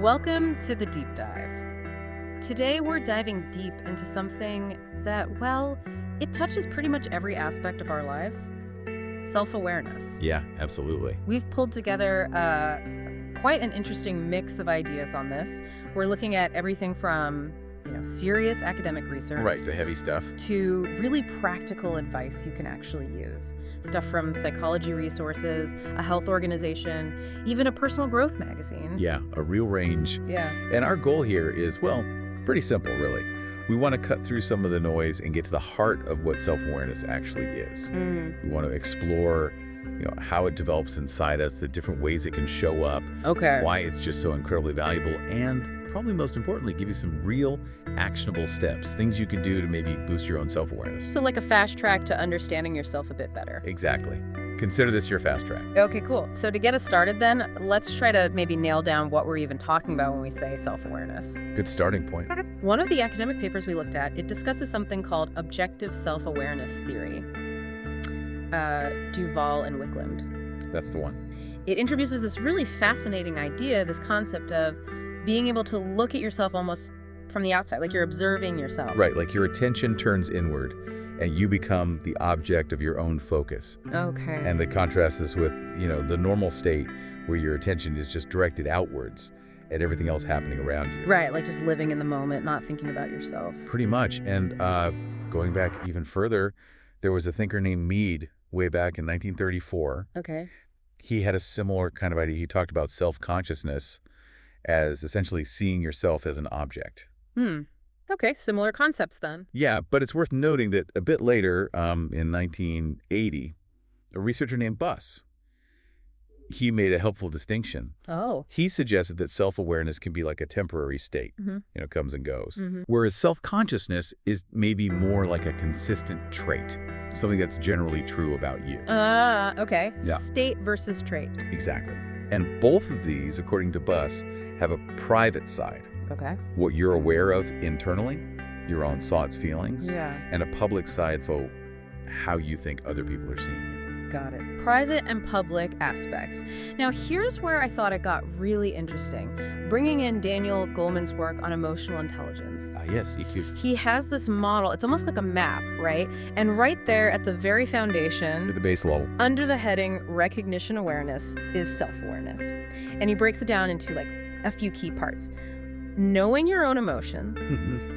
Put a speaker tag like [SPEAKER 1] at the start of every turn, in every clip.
[SPEAKER 1] Welcome to the Deep Dive. Today we're diving deep into something that, well, it touches pretty much every aspect of our lives. Self-awareness.
[SPEAKER 2] Yeah, absolutely.
[SPEAKER 1] We've pulled together quite an interesting mix of ideas on this. We're looking at everything from, serious academic research
[SPEAKER 2] Right, the heavy stuff.
[SPEAKER 1] to really practical advice you can actually use. Stuff from psychology resources, a health organization, even a personal growth magazine.
[SPEAKER 2] Yeah, a real range.
[SPEAKER 1] Yeah.
[SPEAKER 2] And our goal here is, well, pretty simple, really. We want to cut through some of the noise and get to the heart of what self-awareness actually is. We want to explore, how it develops inside us, the different ways it can show up,
[SPEAKER 1] Okay.
[SPEAKER 2] why it's just so incredibly valuable, and probably most importantly, give you some real actionable steps, things you can do to maybe boost your own self-awareness.
[SPEAKER 1] So like a fast track to understanding yourself a bit better.
[SPEAKER 2] Exactly. Consider this your fast track.
[SPEAKER 1] Okay, cool. So to get us started then, let's try to maybe nail down what we're even talking about when we say self-awareness.
[SPEAKER 2] Good starting point.
[SPEAKER 1] One of the academic papers we looked at, it discusses something called objective self-awareness theory. Duval and Wickland.
[SPEAKER 2] That's the one.
[SPEAKER 1] It introduces this really fascinating idea, this concept of being able to look at yourself almost from the outside, like you're observing yourself.
[SPEAKER 2] Right, like your attention turns inward and you become the object of your own focus.
[SPEAKER 1] Okay.
[SPEAKER 2] And they contrast this with, the normal state where your attention is just directed outwards at everything else happening around you.
[SPEAKER 1] Right, like just living in the moment, not thinking about yourself.
[SPEAKER 2] Pretty much. And going back even further, there was a thinker named Mead way back in 1934.
[SPEAKER 1] Okay.
[SPEAKER 2] He had a similar kind of idea. He talked about self-consciousness as essentially seeing yourself as an object.
[SPEAKER 1] Okay, similar concepts then.
[SPEAKER 2] Yeah, but it's worth noting that a bit later, in 1980, a researcher named Buss, he made a helpful distinction.
[SPEAKER 1] Oh.
[SPEAKER 2] He suggested that self-awareness can be like a temporary state, comes and goes. Whereas self-consciousness is maybe more like a consistent trait, something that's generally true about you.
[SPEAKER 1] Okay.
[SPEAKER 2] Yeah.
[SPEAKER 1] State versus trait.
[SPEAKER 2] Exactly. And both of these, according to Buss, have a private side.
[SPEAKER 1] Okay.
[SPEAKER 2] What you're aware of internally, your own thoughts, feelings,
[SPEAKER 1] Yeah.
[SPEAKER 2] and a public side for how you think other people are seeing you.
[SPEAKER 1] Got it. Private and public aspects. Now, here's where I thought it got really interesting. Bringing in Daniel Goleman's work on emotional intelligence.
[SPEAKER 2] Yes, EQ.
[SPEAKER 1] He has this model. It's almost like a map, right? And right there at the very foundation,
[SPEAKER 2] To the base level.
[SPEAKER 1] under the heading recognition awareness, is self-awareness. And he breaks it down into like a few key parts. Knowing your own emotions,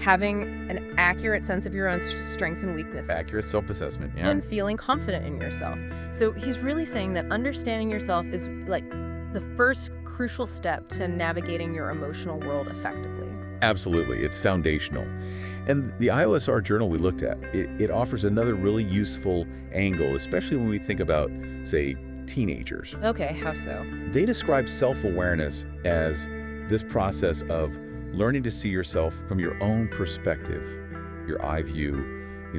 [SPEAKER 1] having an accurate sense of your own strengths and weaknesses,
[SPEAKER 2] Accurate self-assessment, yeah.
[SPEAKER 1] and feeling confident in yourself. So he's really saying that understanding yourself is like the first crucial step to navigating your emotional world effectively.
[SPEAKER 2] Absolutely, it's foundational. And the IOSR journal we looked at, it offers another really useful angle, especially when we think about, say, teenagers.
[SPEAKER 1] Okay, how so?
[SPEAKER 2] They describe self-awareness as this process of learning to see yourself from your own perspective, your eye view,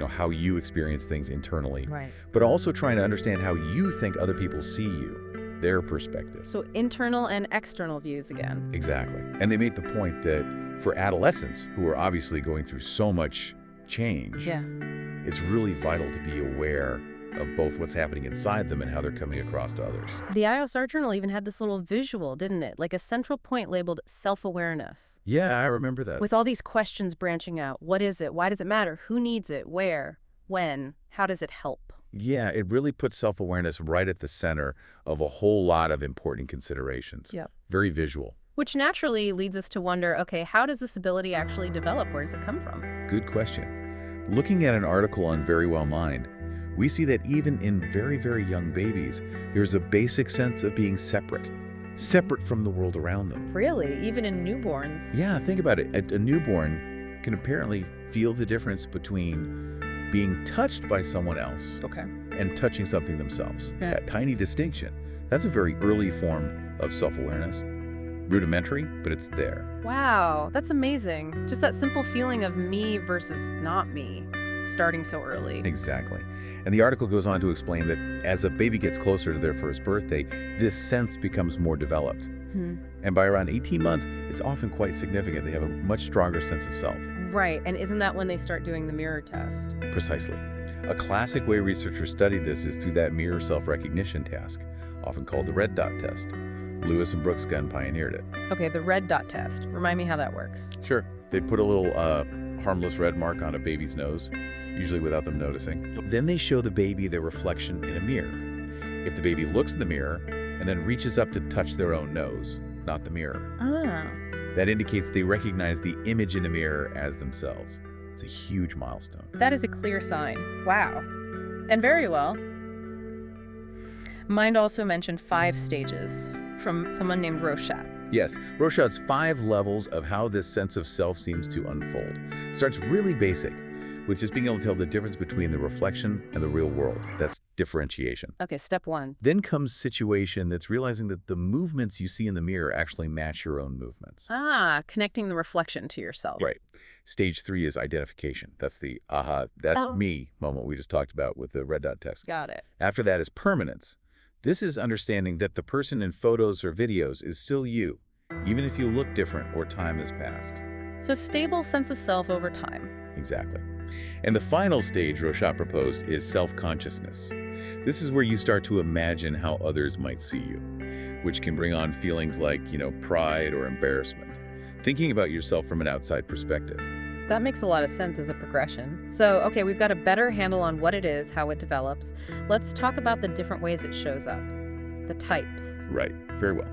[SPEAKER 2] how you experience things internally,
[SPEAKER 1] Right.
[SPEAKER 2] but also trying to understand how you think other people see you, their perspective.
[SPEAKER 1] So internal and external views again.
[SPEAKER 2] Exactly. And they made the point that for adolescents, who are obviously going through so much change,
[SPEAKER 1] Yeah.
[SPEAKER 2] it's really vital to be aware of both what's happening inside them and how they're coming across to others.
[SPEAKER 1] The IOSR journal even had this little visual, didn't it? Like a central point labeled self-awareness.
[SPEAKER 2] Yeah, I remember that.
[SPEAKER 1] With all these questions branching out. What is it? Why does it matter? Who needs it? Where? When? How does it help?
[SPEAKER 2] Yeah, it really puts self-awareness right at the center of a whole lot of important considerations.
[SPEAKER 1] Yep.
[SPEAKER 2] Very visual.
[SPEAKER 1] Which naturally leads us to wonder, okay, how does this ability actually develop? Where does it come from?
[SPEAKER 2] Good question. Looking at an article on Verywell Mind, we see that even in very, very young babies, there's a basic sense of being separate from the world around them.
[SPEAKER 1] Really? Even in newborns?
[SPEAKER 2] Yeah, think about it. A newborn can apparently feel the difference between being touched by someone else
[SPEAKER 1] Okay.
[SPEAKER 2] and touching something themselves.
[SPEAKER 1] Yeah.
[SPEAKER 2] That tiny distinction. That's a very early form of self-awareness. Rudimentary, but it's there.
[SPEAKER 1] Wow, that's amazing. Just that simple feeling of me versus not me, starting so early.
[SPEAKER 2] Exactly. And the article goes on to explain that as a baby gets closer to their first birthday, this sense becomes more developed. And by around 18 months, it's often quite significant. They have a much stronger sense of self.
[SPEAKER 1] Right, and isn't that when they start doing the mirror test?
[SPEAKER 2] Precisely. A classic way researchers study this is through that mirror self-recognition task, often called the red dot test. Lewis and Brooks Gunn pioneered it.
[SPEAKER 1] Okay, the red dot test. Remind me how that works.
[SPEAKER 2] Sure. They put a little harmless red mark on a baby's nose, usually without them noticing. Then they show the baby their reflection in a mirror. If the baby looks in the mirror and then reaches up to touch their own nose, not the mirror, that indicates they recognize the image in the mirror as themselves. It's a huge milestone.
[SPEAKER 1] That is a clear sign. Wow. And very well. Mind also mentioned 5 stages from someone named Rochat.
[SPEAKER 2] Yes, Rochat's 5 levels of how this sense of self seems to unfold. It starts really basic, with just being able to tell the difference between the reflection and the real world. That's differentiation.
[SPEAKER 1] Okay, step 1.
[SPEAKER 2] Then comes situation that's realizing that the movements you see in the mirror actually match your own movements.
[SPEAKER 1] Connecting the reflection to yourself.
[SPEAKER 2] Right. Stage 3 is identification. That's the that's me moment we just talked about with the red dot test.
[SPEAKER 1] Got it.
[SPEAKER 2] After that is permanence. This is understanding that the person in photos or videos is still you, even if you look different or time has passed.
[SPEAKER 1] So stable sense of self over time.
[SPEAKER 2] Exactly. And the final stage Rochat proposed is self-consciousness. This is where you start to imagine how others might see you, which can bring on feelings like, pride or embarrassment. Thinking about yourself from an outside perspective.
[SPEAKER 1] That makes a lot of sense as a progression. So, okay, we've got a better handle on what it is, how it develops. Let's talk about the different ways it shows up. The types.
[SPEAKER 2] Right. Very well.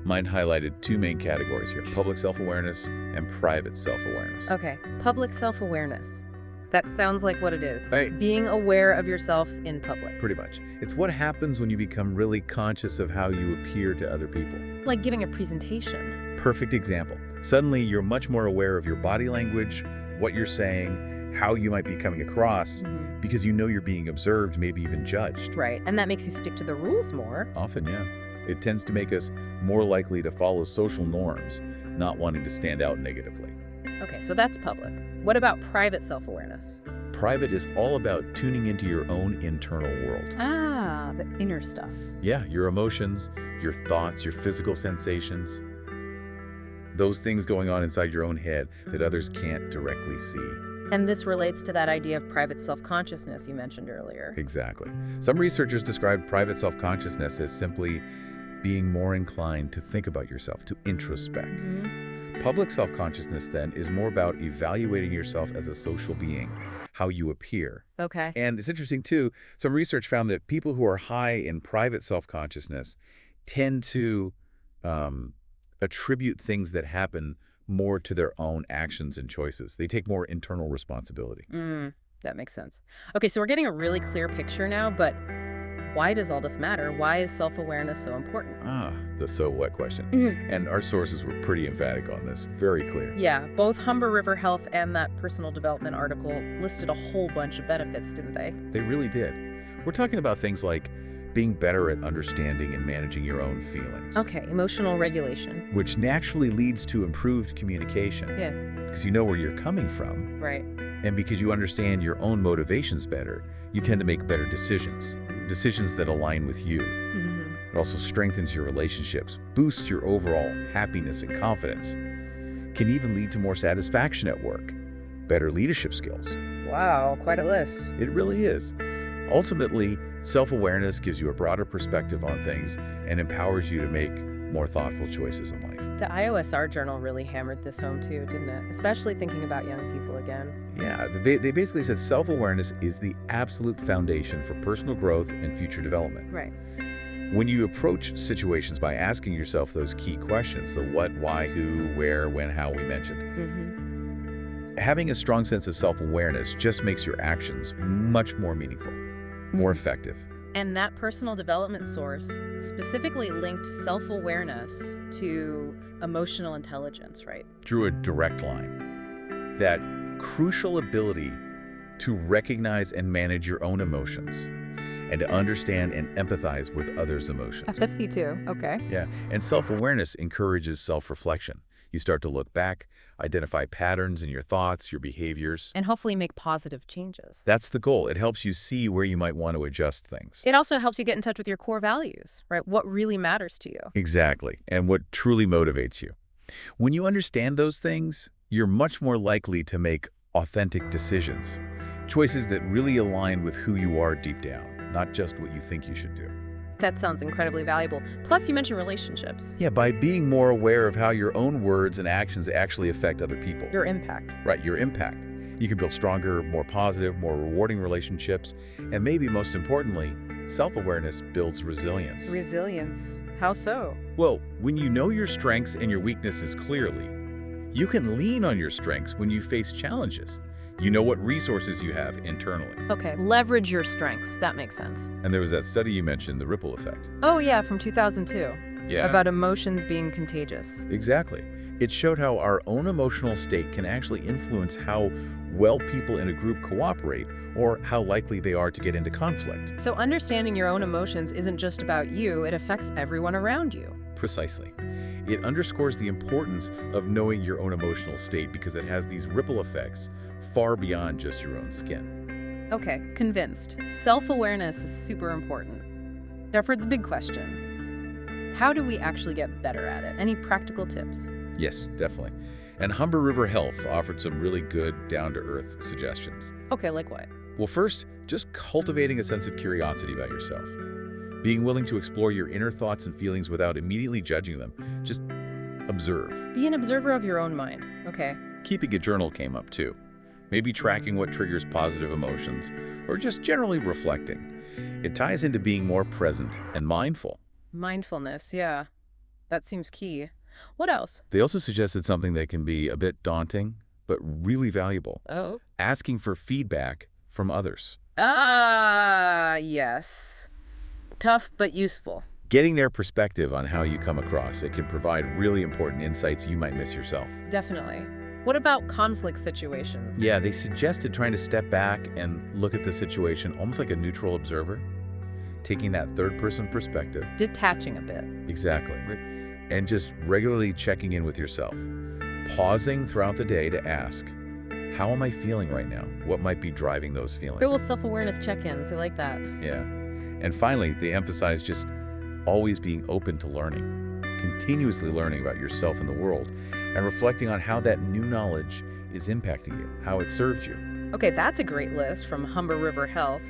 [SPEAKER 2] Mind highlighted 2 main categories here, public self-awareness and private self-awareness.
[SPEAKER 1] Okay, public self-awareness. That sounds like what it is.
[SPEAKER 2] Right.
[SPEAKER 1] Being aware of yourself in public.
[SPEAKER 2] Pretty much. It's what happens when you become really conscious of how you appear to other people.
[SPEAKER 1] Like giving a presentation.
[SPEAKER 2] Perfect example. Suddenly, you're much more aware of your body language, what you're saying, how you might be coming across, because you know you're being observed, maybe even judged.
[SPEAKER 1] Right, and that makes you stick to the rules more.
[SPEAKER 2] Often, yeah. It tends to make us more likely to follow social norms, not wanting to stand out negatively.
[SPEAKER 1] Okay, so that's public. What about private self-awareness?
[SPEAKER 2] Private is all about tuning into your own internal world.
[SPEAKER 1] The inner stuff.
[SPEAKER 2] Yeah, your emotions, your thoughts, your physical sensations. Those things going on inside your own head that others can't directly see.
[SPEAKER 1] And this relates to that idea of private self-consciousness you mentioned earlier.
[SPEAKER 2] Exactly. Some researchers describe private self-consciousness as simply being more inclined to think about yourself, to introspect. Public self-consciousness, then, is more about evaluating yourself as a social being, how you appear.
[SPEAKER 1] Okay.
[SPEAKER 2] And it's interesting, too, some research found that people who are high in private self-consciousness tend to attribute things that happen more to their own actions and choices. They take more internal responsibility.
[SPEAKER 1] That makes sense. Okay, so we're getting a really clear picture now, but why does all this matter? Why is self-awareness so important?
[SPEAKER 2] The so what question. And our sources were pretty emphatic on this, very clear.
[SPEAKER 1] Yeah, both Humber River Health and that personal development article listed a whole bunch of benefits, didn't they?
[SPEAKER 2] They really did. We're talking about things like being better at understanding and managing your own feelings.
[SPEAKER 1] Okay, emotional regulation.
[SPEAKER 2] Which naturally leads to improved communication.
[SPEAKER 1] Yeah.
[SPEAKER 2] Because you know where you're coming from.
[SPEAKER 1] Right.
[SPEAKER 2] And because you understand your own motivations better, you tend to make better decisions. Decisions that align with you. It also strengthens your relationships, boosts your overall happiness and confidence, can even lead to more satisfaction at work, better leadership skills.
[SPEAKER 1] Wow, quite a list.
[SPEAKER 2] It really is. Ultimately, self-awareness gives you a broader perspective on things and empowers you to make more thoughtful choices in life.
[SPEAKER 1] The IOSR journal really hammered this home too, didn't it? Especially thinking about young people again.
[SPEAKER 2] Yeah, they basically said self-awareness is the absolute foundation for personal growth and future development.
[SPEAKER 1] Right.
[SPEAKER 2] When you approach situations by asking yourself those key questions, the what, why, who, where, when, how we mentioned, having a strong sense of self-awareness just makes your actions much more meaningful, more effective.
[SPEAKER 1] And that personal development source specifically linked self-awareness to emotional intelligence, right?
[SPEAKER 2] Drew a direct line. That crucial ability to recognize and manage your own emotions and to understand and empathize with others' emotions.
[SPEAKER 1] Empathy too, okay.
[SPEAKER 2] Yeah, and self-awareness encourages self-reflection. You start to look back, identify patterns in your thoughts, your behaviors.
[SPEAKER 1] And hopefully make positive changes.
[SPEAKER 2] That's the goal. It helps you see where you might want to adjust things.
[SPEAKER 1] It also helps you get in touch with your core values, right? What really matters to you.
[SPEAKER 2] Exactly, and what truly motivates you. When you understand those things, you're much more likely to make authentic decisions, choices that really align with who you are deep down, not just what you think you should do.
[SPEAKER 1] That sounds incredibly valuable. Plus, you mentioned relationships.
[SPEAKER 2] Yeah, by being more aware of how your own words and actions actually affect other people.
[SPEAKER 1] Your impact.
[SPEAKER 2] Right, your impact. You can build stronger, more positive, more rewarding relationships, and maybe most importantly, self-awareness builds resilience.
[SPEAKER 1] Resilience. How so?
[SPEAKER 2] Well, when you know your strengths and your weaknesses clearly, you can lean on your strengths when you face challenges. You know what resources you have internally.
[SPEAKER 1] Okay, leverage your strengths. That makes sense.
[SPEAKER 2] And there was that study you mentioned, the ripple effect.
[SPEAKER 1] Oh, yeah, from 2002.
[SPEAKER 2] Yeah.
[SPEAKER 1] About emotions being contagious.
[SPEAKER 2] Exactly. It showed how our own emotional state can actually influence how well people in a group cooperate or how likely they are to get into conflict.
[SPEAKER 1] So understanding your own emotions isn't just about you, it affects everyone around you.
[SPEAKER 2] Precisely. It underscores the importance of knowing your own emotional state because it has these ripple effects far beyond just your own skin.
[SPEAKER 1] Okay, convinced. Self-awareness is super important. Therefore, the big question. How do we actually get better at it? Any practical tips?
[SPEAKER 2] Yes, definitely. And Humber River Health offered some really good, down-to-earth suggestions.
[SPEAKER 1] Okay, like what?
[SPEAKER 2] Well, first, just cultivating a sense of curiosity about yourself. Being willing to explore your inner thoughts and feelings without immediately judging them. Just observe.
[SPEAKER 1] Be an observer of your own mind. Okay.
[SPEAKER 2] Keeping a journal came up too. Maybe tracking what triggers positive emotions, or just generally reflecting. It ties into being more present and mindful.
[SPEAKER 1] Mindfulness, yeah. That seems key. What else?
[SPEAKER 2] They also suggested something that can be a bit daunting, but really valuable.
[SPEAKER 1] Oh.
[SPEAKER 2] Asking for feedback from others.
[SPEAKER 1] Ah, yes. Tough but useful.
[SPEAKER 2] Getting their perspective on how you come across. It can provide really important insights you might miss yourself.
[SPEAKER 1] Definitely. What about conflict situations?
[SPEAKER 2] Yeah, they suggested trying to step back and look at the situation almost like a neutral observer, taking that third-person perspective.
[SPEAKER 1] Detaching a bit.
[SPEAKER 2] Exactly. And just regularly checking in with yourself. Pausing throughout the day to ask, how am I feeling right now? What might be driving those feelings?
[SPEAKER 1] Great little self-awareness check-ins. I like that.
[SPEAKER 2] Yeah. And finally, they emphasize just always being open to learning, continuously learning about yourself and the world, and reflecting on how that new knowledge is impacting you, how it serves you.
[SPEAKER 1] Okay, that's a great list from Humber River Health.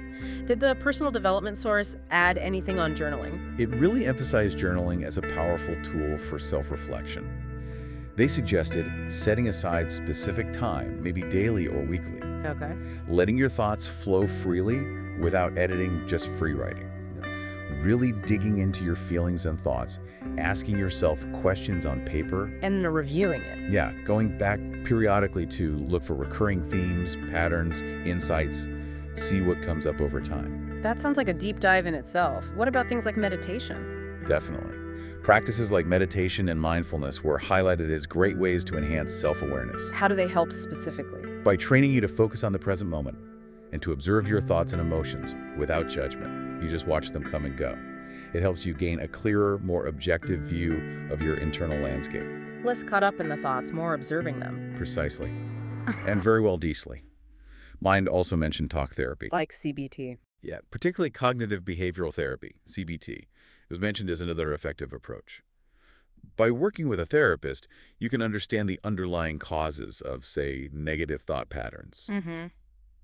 [SPEAKER 1] Did the personal development source add anything on journaling?
[SPEAKER 2] It really emphasized journaling as a powerful tool for self-reflection. They suggested setting aside specific time, maybe daily or weekly.
[SPEAKER 1] Okay.
[SPEAKER 2] Letting your thoughts flow freely without editing, just free writing. Really digging into your feelings and thoughts, asking yourself questions on paper.
[SPEAKER 1] And then reviewing it.
[SPEAKER 2] Yeah, going back periodically to look for recurring themes, patterns, insights, see what comes up over time.
[SPEAKER 1] That sounds like a deep dive in itself. What about things like meditation?
[SPEAKER 2] Definitely. Practices like meditation and mindfulness were highlighted as great ways to enhance self-awareness.
[SPEAKER 1] How do they help specifically?
[SPEAKER 2] By training you to focus on the present moment and to observe your thoughts and emotions without judgment. You just watch them come and go. It helps you gain a clearer, more objective view of your internal landscape.
[SPEAKER 1] Less caught up in the thoughts, more observing them.
[SPEAKER 2] Precisely. And very well decently. Mind also mentioned talk therapy.
[SPEAKER 1] Like CBT.
[SPEAKER 2] Yeah, particularly cognitive behavioral therapy, CBT. It was mentioned as another effective approach. By working with a therapist, you can understand the underlying causes of, say, negative thought patterns.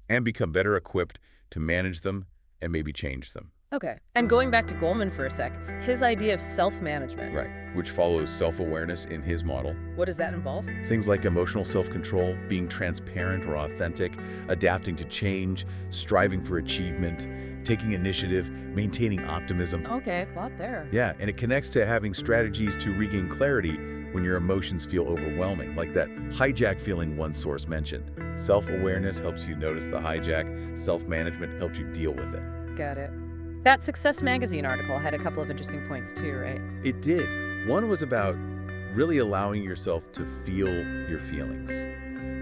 [SPEAKER 2] And become better equipped to manage them and maybe change them.
[SPEAKER 1] Okay. And going back to Goleman for a sec, his idea of self-management.
[SPEAKER 2] Right, which follows self-awareness in his model.
[SPEAKER 1] What does that involve?
[SPEAKER 2] Things like emotional self-control, being transparent or authentic, adapting to change, striving for achievement, taking initiative, maintaining optimism.
[SPEAKER 1] Okay, a lot there.
[SPEAKER 2] Yeah, and it connects to having strategies to regain clarity when your emotions feel overwhelming, like that hijack feeling one source mentioned. Self-awareness helps you notice the hijack. Self-management helps you deal with it.
[SPEAKER 1] Got it. That Success Magazine article had a couple of interesting points too, right?
[SPEAKER 2] It did. One was about really allowing yourself to feel your feelings.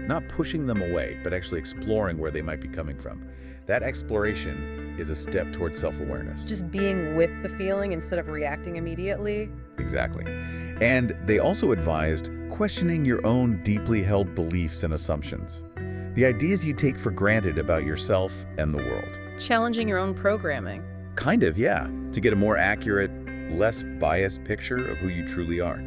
[SPEAKER 2] Not pushing them away, but actually exploring where they might be coming from. That exploration is a step towards self-awareness.
[SPEAKER 1] Just being with the feeling instead of reacting immediately.
[SPEAKER 2] Exactly. And they also advised questioning your own deeply held beliefs and assumptions. The ideas you take for granted about yourself and the world.
[SPEAKER 1] Challenging your own programming.
[SPEAKER 2] Kind of, yeah. To get a more accurate, less biased picture of who you truly are.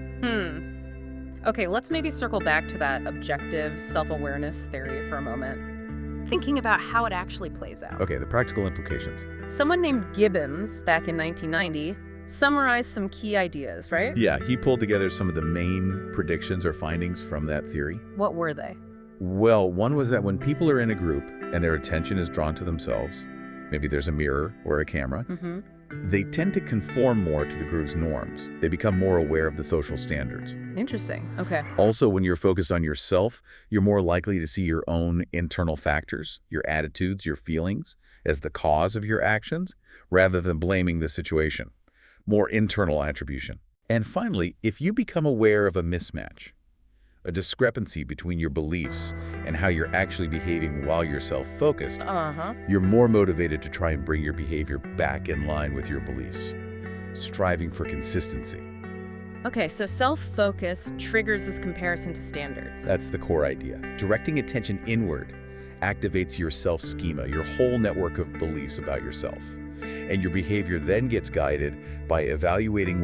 [SPEAKER 1] Okay, let's maybe circle back to that objective self-awareness theory for a moment. thinking about how it actually plays out.
[SPEAKER 2] Okay, the practical implications.
[SPEAKER 1] Someone named Gibbons, back in 1990, summarized some key ideas, right?
[SPEAKER 2] Yeah, he pulled together some of the main predictions or findings from that theory.
[SPEAKER 1] What were they?
[SPEAKER 2] Well, one was that when people are in a group and their attention is drawn to themselves, maybe there's a mirror or a camera, they tend to conform more to the group's norms. They become more aware of the social standards.
[SPEAKER 1] Interesting. Okay.
[SPEAKER 2] Also, when you're focused on yourself, you're more likely to see your own internal factors, your attitudes, your feelings, as the cause of your actions, rather than blaming the situation. More internal attribution. And finally, if you become aware of a mismatch, a discrepancy between your beliefs and how you're actually behaving while you're self-focused, you're more motivated to try and bring your behavior back in line with your beliefs, striving for consistency.
[SPEAKER 1] Okay, so self-focus triggers this comparison to standards.
[SPEAKER 2] That's the core idea. Directing attention inward activates your self-schema, your whole network of beliefs about yourself. And your behavior then gets guided by evaluating